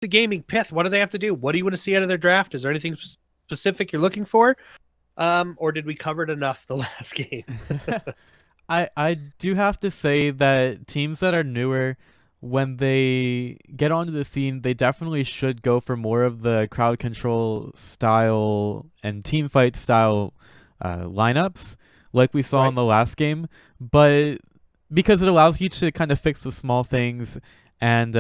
The gaming Pith, what do they have to do? What do you want to see out of their draft? Is there anything specific you're looking for? Or did we cover it enough the last game? I do have to say that teams that are newer, when they get onto the scene, they definitely should go for more of the crowd control style and team fight style lineups, like we saw in Right. the last game. But because it allows you to kind of fix the small things and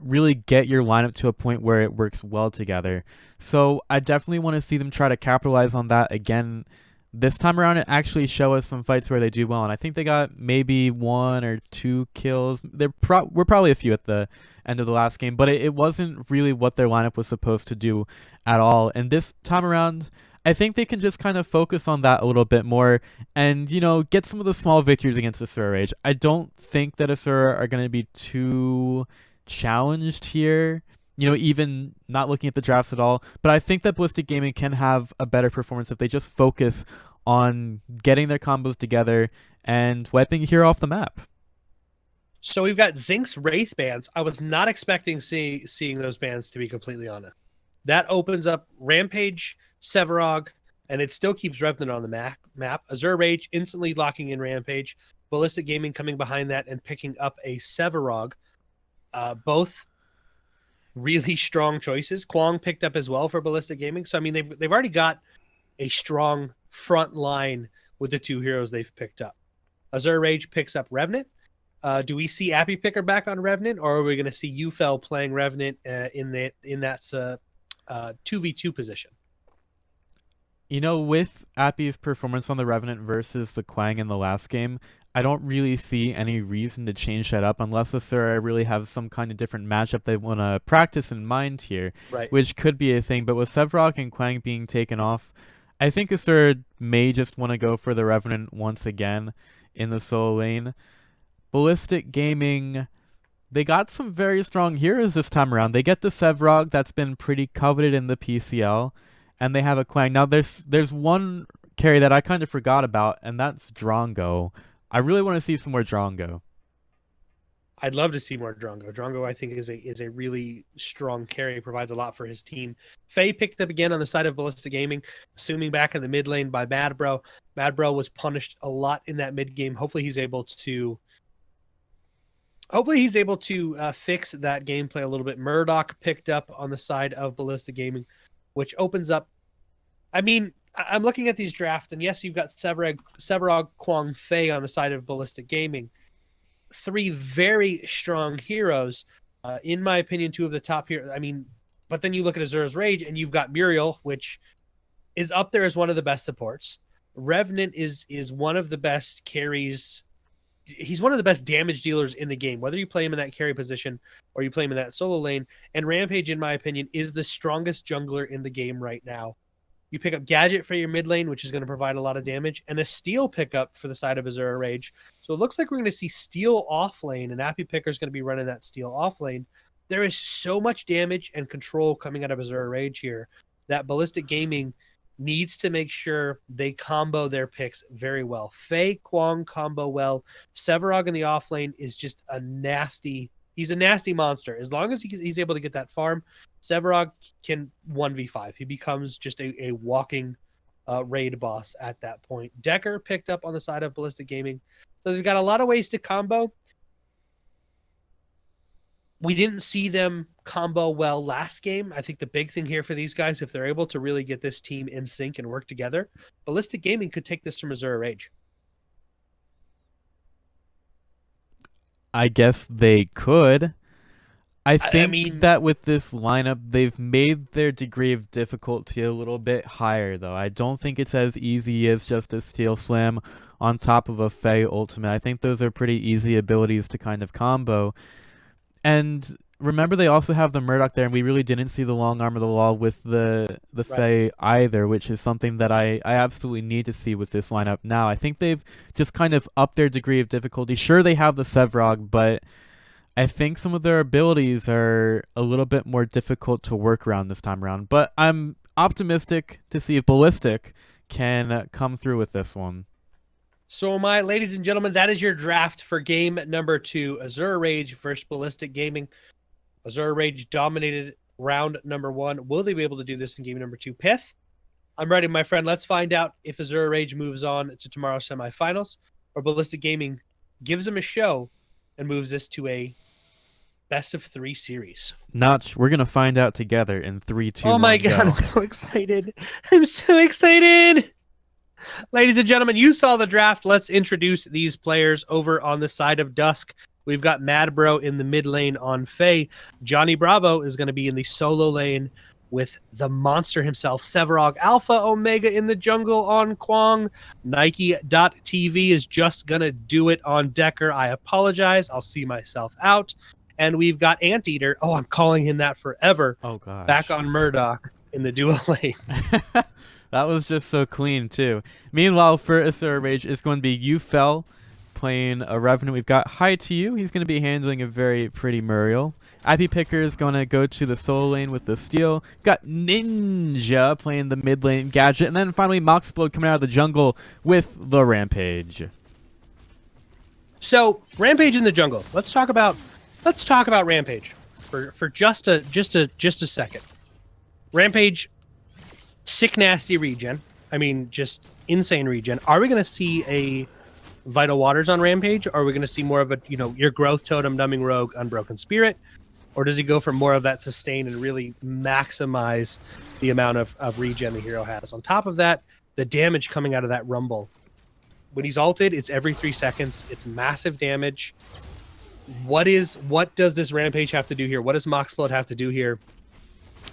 really get your lineup to a point where it works well together. So I definitely want to see them try to capitalize on that again this time around. It actually show us some fights where they do well, and I think they got maybe 1 or 2 kills. Were probably a few at the end of the last game, but it wasn't really what their lineup was supposed to do at all. And this time around, I think they can just kind of focus on that a little bit more and, get some of the small victories against Asura Rage. I don't think that Asura are going to be too challenged here, even not looking at the drafts at all. But I think that Ballistic Gaming can have a better performance if they just focus on getting their combos together and wiping hero off the map. So we've got Zinx Wraith bands. I was not expecting seeing those bands, to be completely honest. That opens up Rampage, Sevarog, and it still keeps Revenant on the map. Azure Rage instantly locking in Rampage. Ballistic Gaming coming behind that and picking up a Sevarog. Both really strong choices. Kwong picked up as well for Ballistic Gaming. So I mean, they've already got a strong front line with the two heroes they've picked up. Azure Rage picks up Revenant. Do we see Appy Picker back on Revenant, or are we going to see Ufel playing Revenant in that 2v2 position? With Appy's performance on the Revenant versus the Quang in the last game, I don't really see any reason to change that up unless Asura really have some kind of different matchup they want to practice in mind here, Right. which could be a thing. But with Sevrok and Quang being taken off, I think Asura may just want to go for the Revenant once again in the solo lane. Ballistic Gaming, they got some very strong heroes this time around. They get the Sevrog that's been pretty coveted in the PCL, and they have a Quang. Now there's one carry that I kind of forgot about, and that's Drongo. I really want to see some more Drongo. I'd love to see more Drongo. Drongo, I think, is a really strong carry. Provides a lot for his team. Faye picked up again on the side of Ballistic Gaming, assuming back in the mid lane by Madbro. Madbro was punished a lot in that mid game. Hopefully he's able to fix that gameplay a little bit. Murdoch picked up on the side of Ballistic Gaming, which opens up. I mean, I'm looking at these drafts, and yes, you've got Severog, Kwang, Fei on the side of Ballistic Gaming. Three very strong heroes. In my opinion, two of the top here. I mean, but then you look at Azura's Rage, and you've got Muriel, which is up there as one of the best supports. Revenant is one of the best carries. He's one of the best damage dealers in the game, whether you play him in that carry position or you play him in that solo lane. And Rampage, in my opinion, is the strongest jungler in the game right now. You pick up Gadget for your mid lane, which is going to provide a lot of damage, and a Steel pickup for the side of Azura Rage. So it looks like we're going to see Steel off lane, and Appy Picker is going to be running that Steel off lane. There is so much damage and control coming out of Azura Rage here that Ballistic Gaming needs to make sure they combo their picks very well. Fei Kwang combo well. Sevarog in the off lane is just he's a nasty monster. As long as he's able to get that farm, Sevarog can 1v5. He becomes just a walking raid boss at that point. Decker picked up on the side of Ballistic Gaming. So they've got a lot of ways to combo. We didn't see them combo well last game. I think the big thing here for these guys, if they're able to really get this team in sync and work together, Ballistic Gaming could take this from Azura Rage. I guess they could. I I think mean, that with this lineup, they've made their degree of difficulty a little bit higher, though. I don't think it's as easy as just a Steel Slam on top of a Fey ultimate. I think those are pretty easy abilities to kind of combo. And remember, they also have the Murdoch there, and we really didn't see the long arm of the law with the right. Fey either, which is something that I absolutely need to see with this lineup now. I think they've just kind of upped their degree of difficulty. Sure, they have the Sevrog, but I think some of their abilities are a little bit more difficult to work around this time around. But I'm optimistic to see if Ballistic can come through with this one. So, ladies and gentlemen, that is your draft for game number 2, Azura Rage versus Ballistic Gaming. Azura Rage dominated round number 1. Will they be able to do this in game number 2? Pith, I'm ready, my friend. Let's find out if Azura Rage moves on to tomorrow's semifinals, or Ballistic Gaming gives them a show and moves this to a best of 3 series. Notch, we're going to find out together in 3, 2, 1, oh my god, go. I'm so excited. I'm so excited. Ladies and gentlemen, you saw the draft. Let's introduce these players over on the side of Dusk. We've got Mad Bro in the mid lane on Faye. Johnny Bravo is going to be in the solo lane with the monster himself, Sevarog. Alpha Omega in the jungle on Kwong. Nike.TV is just going to do it on Decker. I apologize. I'll see myself out. And we've got Anteater. Oh, I'm calling him that forever. Oh, gosh. Back on Murdoch in the duo lane. That was just so clean, too. Meanwhile, for Asura Rage, it's going to be Ufel playing a Revenant. We've got High to You. He's going to be handling a very pretty Muriel. IP Picker is going to go to the solo lane with the Steel. Got Ninja playing the mid lane Gadget. And then finally, Moxplode coming out of the jungle with the Rampage. So, Rampage in the jungle. Let's talk about Rampage for just a second. Rampage, sick nasty regen. I mean, just insane regen. Are we going to see a Vital Waters on Rampage? Or are we going to see more of a, your Growth Totem, Numbing Rogue, Unbroken Spirit? Or does he go for more of that sustain and really maximize the amount of regen the hero has? On top of that, the damage coming out of that Rumble. When he's ulted, it's every 3 seconds. It's massive damage. What does this Rampage have to do here? What does Moxplode have to do here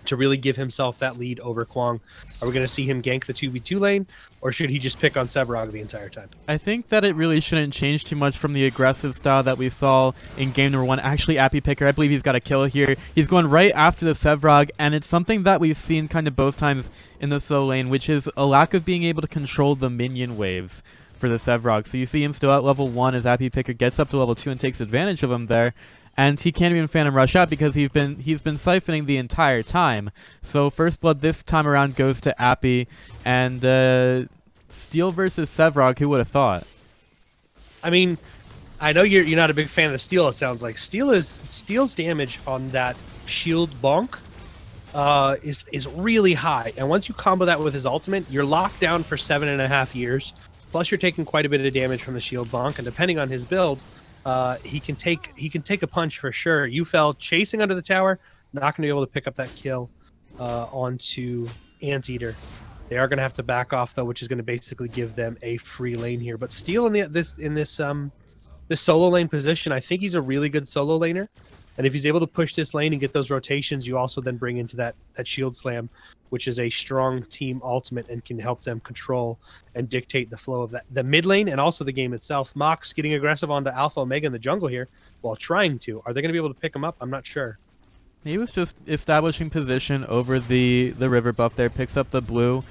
to really give himself that lead over Kwong? Are we going to see him gank the 2v2 lane, or should he just pick on Sevarog the entire time? I think that it really shouldn't change too much from the aggressive style that we saw in game number 1. Actually, Appy Picker, I believe he's got a kill here. He's going right after the Sevarog, and it's something that we've seen kind of both times in the solo lane, which is a lack of being able to control the minion waves for the Sevarog. So you see him still at level 1 as Appy Picker gets up to level 2 and takes advantage of him there. And he can't even Phantom Rush out because he's been siphoning the entire time. So First Blood this time around goes to Appy, and Steel versus Sevarog, who would have thought? I mean, I know you're not a big fan of the Steel, it sounds like. Steel's damage on that shield bonk is really high. And once you combo that with his ultimate, you're locked down for 7.5 years. Plus you're taking quite a bit of damage from the shield bonk, and depending on his build, he can take a punch for sure. Ufel chasing under the tower, not going to be able to pick up that kill onto Anteater. They are going to have to back off though, which is going to basically give them a free lane here. But Steel in this solo lane position, I think he's a really good solo laner. And if he's able to push this lane and get those rotations, you also then bring into that shield slam, which is a strong team ultimate and can help them control and dictate the flow of the mid lane and also the game itself. Mox getting aggressive onto Alpha Omega in the jungle here while trying to. Are they going to be able to pick him up? I'm not sure. He was just establishing position over the river buff there, picks up the blue.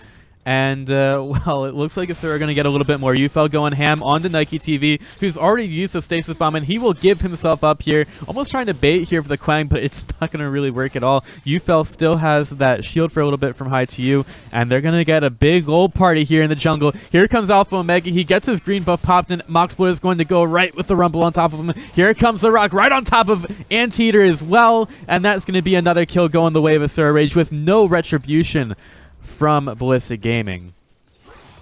And, well, it looks like Asura are going to get a little bit more. Ufel going ham onto Nike TV, who's already used the Stasis Bomb, and he will give himself up here. Almost trying to bait here for the Quang, but it's not going to really work at all. Ufel still has that shield for a little bit from High to You, and they're going to get a big old party here in the jungle. Here comes Alpha Omega. He gets his green buff popped, and Moxplode is going to go right with the Rumble on top of him. Here comes the Rock right on top of Anteater as well, and that's going to be another kill going the way of Asura Rage with no retribution from Ballistic Gaming.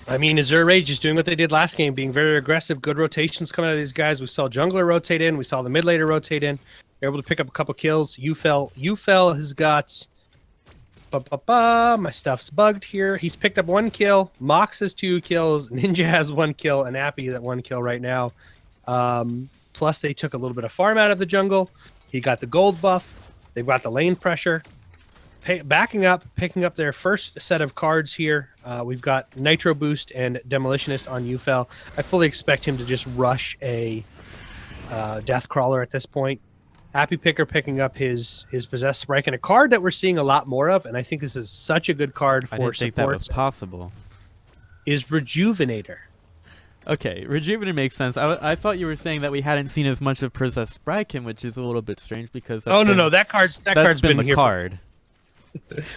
I mean, Azura Rage is doing what they did last game, being very aggressive. Good rotations coming out of these guys. We saw Jungler rotate in. We saw the mid laner rotate in. They're able to pick up a couple kills. Ufel has got... My stuff's bugged here. He's picked up 1 kill. Mox has 2 kills. Ninja has 1 kill. And Appy at 1 kill right now. Plus, they took a little bit of farm out of the jungle. He got the gold buff. They've got the lane pressure. Backing up, picking up their first set of cards here. We've got Nitro Boost and Demolitionist on Ufel. I fully expect him to just rush a Death Crawler at this point. Appy Picker picking up his Possessed Sprite, and a card that we're seeing a lot more of, and I think this is such a good card for I didn't think that was possible. Is Rejuvenator. Okay, Rejuvenator makes sense. I thought you were saying that we hadn't seen as much of Possessed Sprite, which is a little bit strange because no, that card's been the here card.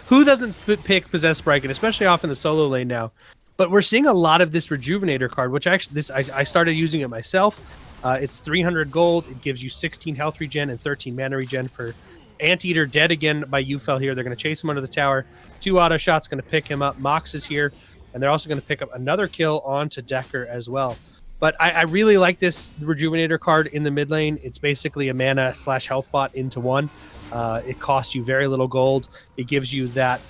Who doesn't pick Possessed Sprite, and especially off in the solo lane now? But we're seeing a lot of this Rejuvenator card, which actually I started using it myself. It's 300 gold. It gives you 16 health regen and 13 mana regen for Anteater dead again by Ufel here. They're going to chase him under the tower. 2 auto shots going to pick him up. Mox is here, and they're also going to pick up another kill onto Decker as well. But I really like this Rejuvenator card in the mid lane. It's basically a mana / health bot into one. It costs you very little gold. It gives you that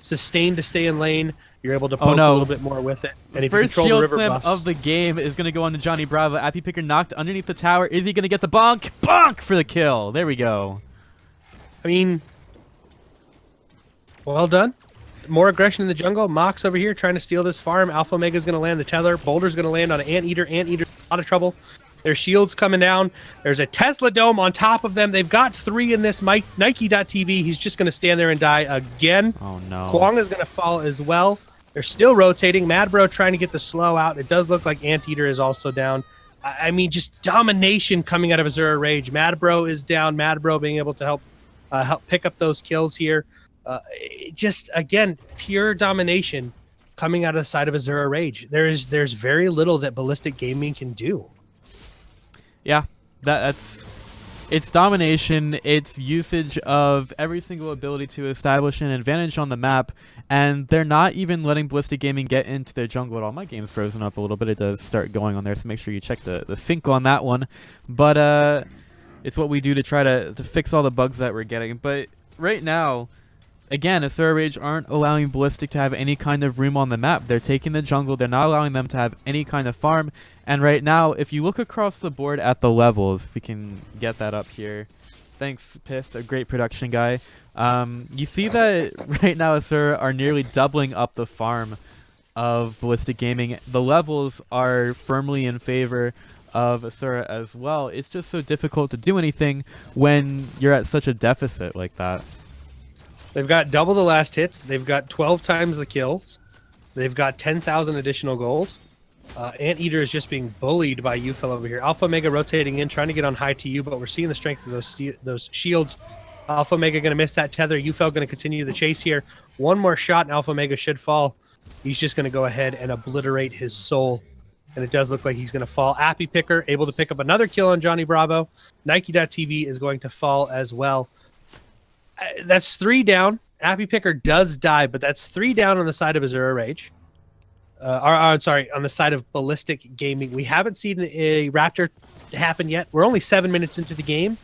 sustain to stay in lane. You're able to poke a little bit more with it. And if you First control the shield river slam buffs, of the game is going to go on to Johnny Bravo. Appy Picker knocked underneath the tower. Is he going to get the bonk? Bonk for the kill. There we go. I mean, well done. More aggression in the jungle. Mox over here trying to steal this farm. Alpha Omega's going to land the tether. Boulder's going to land on an Anteater. Anteater's in a lot of trouble. Their shield's coming down. There's a Tesla Dome on top of them. They've got 3 in this. Nike.TV. He's just going to stand there and die again. Oh, no. Kwong is going to fall as well. They're still rotating. Mad Bro trying to get the slow out. It does look like Anteater is also down. I mean, just domination coming out of Asura Rage. Mad Bro is down. Mad Bro being able to help pick up those kills here. Just, again, pure domination coming out of the side of Asura Rage. There's very little that Ballistic Gaming can do. Yeah, it's domination. It's usage of every single ability to establish an advantage on the map, and they're not even letting Ballistic Gaming get into their jungle at all. My game's frozen up a little bit. It does start going on there, so make sure you check the sync on that one. But it's what we do to try to fix all the bugs that we're getting. But right now, again, Asura Rage aren't allowing Ballistic to have any kind of room on the map. They're taking the jungle. They're not allowing them to have any kind of farm. And right now, if you look across the board at the levels, if we can get that up here. Thanks, Piss, a great production guy. You see that right now Asura are nearly doubling up the farm of Ballistic Gaming. The levels are firmly in favor of Asura as well. It's just so difficult to do anything when you're at such a deficit like that. They've got double the last hits. They've got 12 times the kills. They've got 10,000 additional gold. Anteater is just being bullied by Ufel over here. Alpha Omega rotating in, trying to get on high to you, but we're seeing the strength of those shields. Alpha Omega going to miss that tether. Ufel going to continue the chase here. One more shot and Alpha Omega should fall. He's just going to go ahead and obliterate his soul. And it does look like he's going to fall. Appy Picker able to pick up another kill on Johnny Bravo. Nike.TV is going to fall as well. That's 3 down. Appy Picker does die, but that's 3 down on the side of Asura Rage. Sorry, on the side of Ballistic Gaming. We haven't seen a Raptor happen yet. We're only 7 minutes into the game,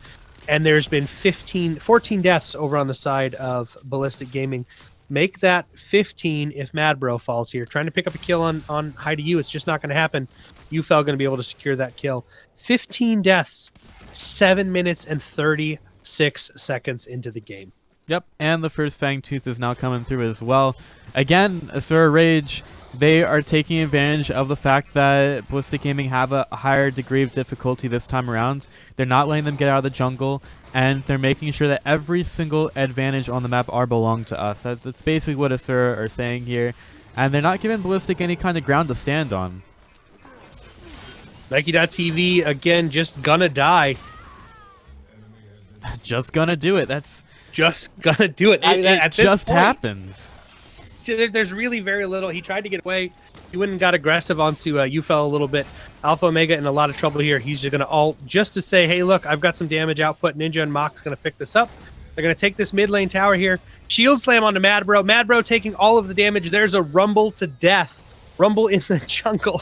and there's been 14 deaths over on the side of Ballistic Gaming. Make that 15 if Mad Bro falls here. Trying to pick up a kill on High to You. It's just not going to happen. Ufel going to be able to secure that kill. 15 deaths, 7 minutes and 36 seconds into the game. Yep, and the first Fang Tooth is now coming through as well. Again, Asura Rage, they are taking advantage of the fact that Ballistic Gaming have a higher degree of difficulty this time around. They're not letting them get out of the jungle, and they're making sure that every single advantage on the map are belong to us. That's basically what Asura are saying here, and they're not giving Ballistic any kind of ground to stand on. Nike.TV, again, just gonna die. Just gonna do it. That's just gonna do it. It just happens. There's really very little. He tried to get away. He went and got aggressive onto Ufel a little bit. Alpha Omega in a lot of trouble here. He's just going to ult just to say, hey, look, I've got some damage output. Ninja and Mox going to pick this up. They're going to take this mid lane tower here. Shield slam onto Mad Bro. Mad Bro taking all of the damage. There's a rumble to death. Rumble in the jungle.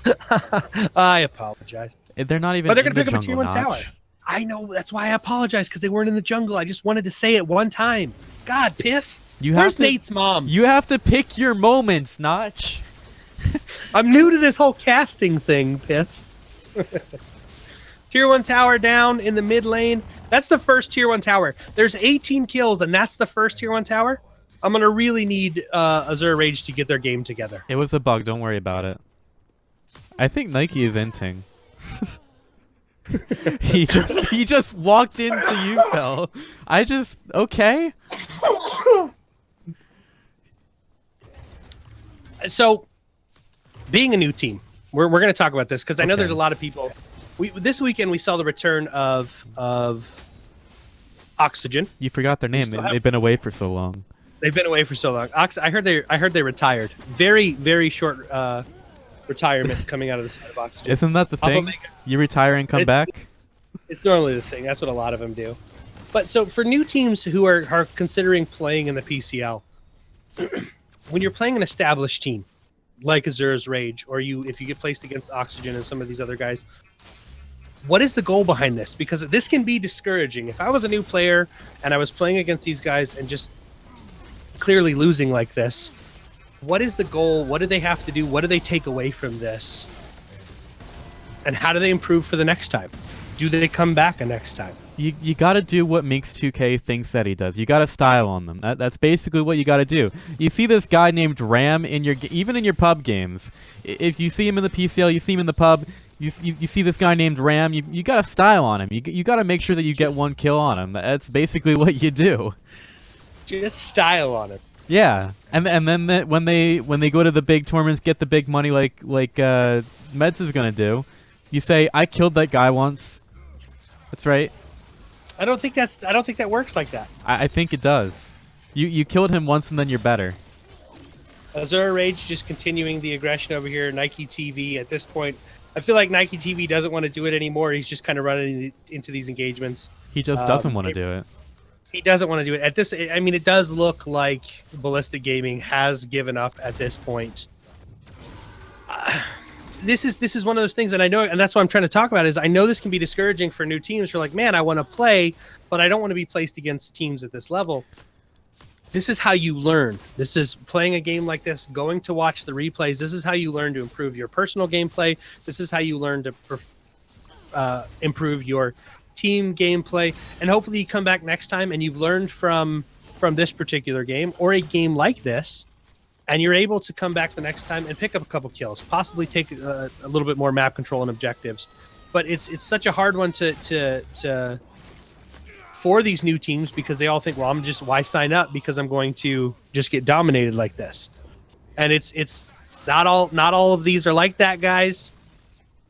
I apologize. They're not even. But they're going to in pick the up a tier 1 jungle, tower. Notch. I know. That's why I apologize, because they weren't in the jungle. I just wanted to say it one time. God, Piss. Where's Nate's mom? You have to pick your moments, Notch. I'm new to this whole casting thing, Pith. Tier 1 tower down in the mid lane. That's the first Tier 1 tower. There's 18 kills, and that's the first Tier 1 tower. I'm going to really need Asura Rage to get their game together. It was a bug. Don't worry about it. I think Nike is inting. he just walked into Ufel. Okay. So, being a new team, we're going to talk about this because I know there's a lot of people. This weekend we saw the return of Oxygen. You forgot their name. They've been away for so long. They've been away for so long. I heard they retired. Very, very short retirement coming out of the side of Oxygen. Isn't that the thing? You retire and come back? It's normally the thing. That's what a lot of them do. But so for new teams who are considering playing in the PCL, when you're playing an established team like Asura's Rage, or if you get placed against Oxygen and some of these other guys, what is the goal behind this? Because this can be discouraging. If I was a new player and I was playing against these guys and just clearly losing like this, what is the goal? What do they have to do? What do they take away from this? And how do they improve for the next time? Do they come back a next time? You got to do what makes 2K thinks that he does. You got to style on them. That's basically what you got to do. You see this guy named Ram in even in your pub games. If you see him in the PCL, you see him in the pub. You see this guy named Ram. You got to style on him. You got to make sure that you get one kill on him. That's basically what you do. Just style on him. Yeah, and then when they go to the big tournaments, get the big money like Meds is gonna do, you say, I killed that guy once. That's right. I don't think that works like that. I think it does. You killed him once and then you're better. Asura Rage just continuing the aggression over here. Nike TV at this point, I feel like Nike TV doesn't want to do it anymore. He's just kind of running into these engagements. He just doesn't want to do it. He doesn't want to do it at this. I mean, it does look like Ballistic Gaming has given up at this point. This is one of those things, and I know, and that's what I'm trying to talk about. Is I know this can be discouraging for new teams. You're like, man, I want to play, but I don't want to be placed against teams at this level. This is how you learn. This is playing a game like this, going to watch the replays. This is how you learn to improve your personal gameplay. This is how you learn to improve your team gameplay, and hopefully you come back next time and you've learned from this particular game or a game like this, and you're able to come back the next time and pick up a couple kills, possibly take a little bit more map control and objectives. But it's such a hard one to for these new teams, because they all think, well, why sign up, because I'm going to just get dominated like this. And it's not all of these are like that, guys.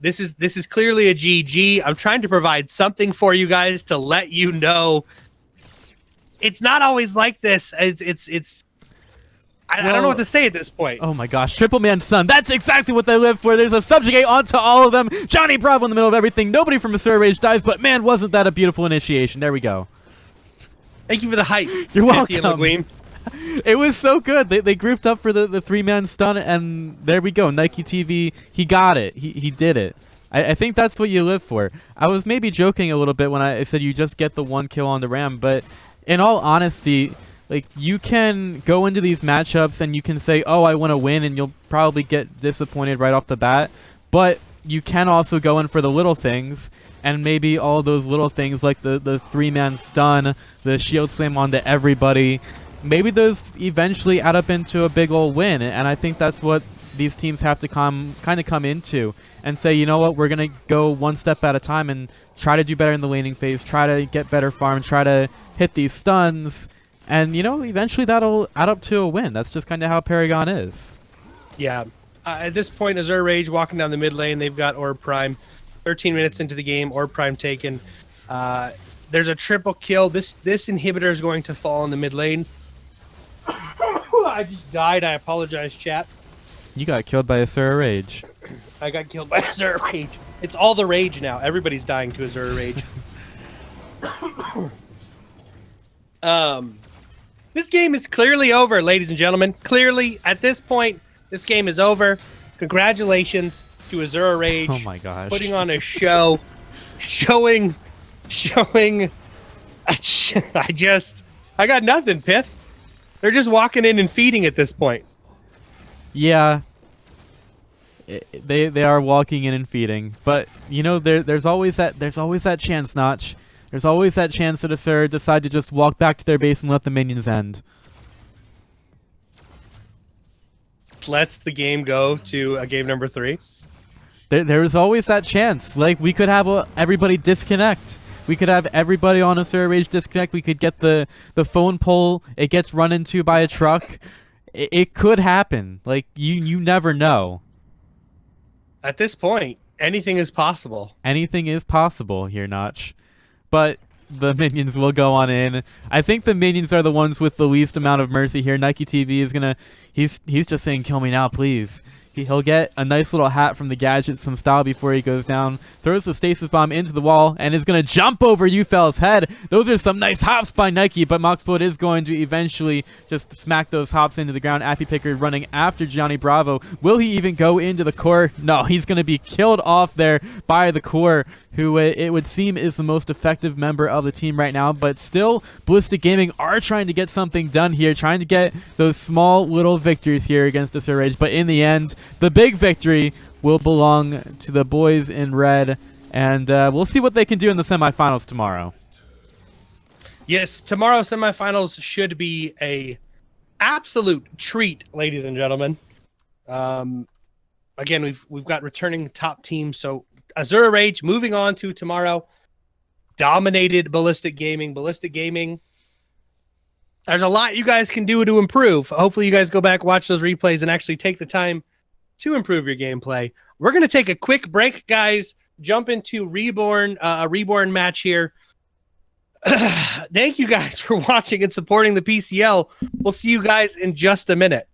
This is clearly a GG. I'm trying to provide something for you guys to let you know it's not always like this. I don't know what to say at this point. Oh my gosh, Triple Man's son. That's exactly what they live for. There's a subjugate onto all of them. Johnny Bravo in the middle of everything. Nobody from Asura Rage dies, but man, wasn't that a beautiful initiation. There we go. Thank you for the hype. You're welcome. It was so good. They grouped up for the 3-man stun, and there we go. Nike TV, he got it. He did it. I think that's what you live for. I was maybe joking a little bit when I said you just get the one kill on the Ram, but in all honesty, like, you can go into these matchups and you can say, oh, I want to win, and you'll probably get disappointed right off the bat, but you can also go in for the little things, and maybe all those little things like the 3-man stun, the shield slam onto everybody, maybe those eventually add up into a big old win. And I think that's what these teams have to come into and say, you know what, we're going to go one step at a time and try to do better in the laning phase, try to get better farm, try to hit these stuns, and, you know, eventually that'll add up to a win. That's just kind of how Paragon is. Yeah. At this point, Asura Rage walking down the mid lane. They've got Orb Prime. 13 minutes into the game, Orb Prime taken. There's a triple kill. This inhibitor is going to fall in the mid lane. I just died. I apologize, chat. You got killed by Asura Rage. I got killed by Asura Rage. It's all the rage now. Everybody's dying to Asura Rage. This game is clearly over, ladies and gentlemen. Clearly, at this point, this game is over. Congratulations to Asura Rage. Oh my gosh. Putting on a show. showing. I got nothing, Pith. They're just walking in and feeding at this point. Yeah. They are walking in and feeding, but you know, there's always that chance, Notch. There's always that chance that Asura decide to just walk back to their base and let the minions end. Lets the game go to a game number 3. There's always that chance. Like, we could have everybody disconnect. We could have everybody on Asura Rage disconnect. We could get the phone pole. It gets run into by a truck. It could happen. Like, you never know. At this point, anything is possible. Anything is possible here, Notch. But the minions will go on in. I think the minions are the ones with the least amount of mercy here. Nike TV is gonna... He's just saying, kill me now, please. He'll get a nice little hat from the gadget, some style before he goes down. Throws the stasis bomb into the wall and is going to jump over Ufel's head. Those are some nice hops by Nike, but Moxbolt is going to eventually just smack those hops into the ground. Appy Picker running after Johnny Bravo. Will he even go into the core? No, he's going to be killed off there by the core, who it would seem is the most effective member of the team right now. But still, Ballistic Gaming are trying to get something done here, trying to get those small little victories here against Asura Rage. But in the end, the big victory will belong to the boys in red, and we'll see what they can do in the semifinals tomorrow. Yes, tomorrow's semifinals should be a absolute treat, ladies and gentlemen. Again, we've got returning top teams. So Asura Rage moving on to tomorrow, dominated Ballistic Gaming. Ballistic Gaming, there's a lot you guys can do to improve. Hopefully you guys go back, watch those replays, and actually take the time to improve your gameplay. We're going to take a quick break, guys. Jump into Reborn, a Reborn match here. Thank you guys for watching and supporting the PCL. We'll see you guys in just a minute.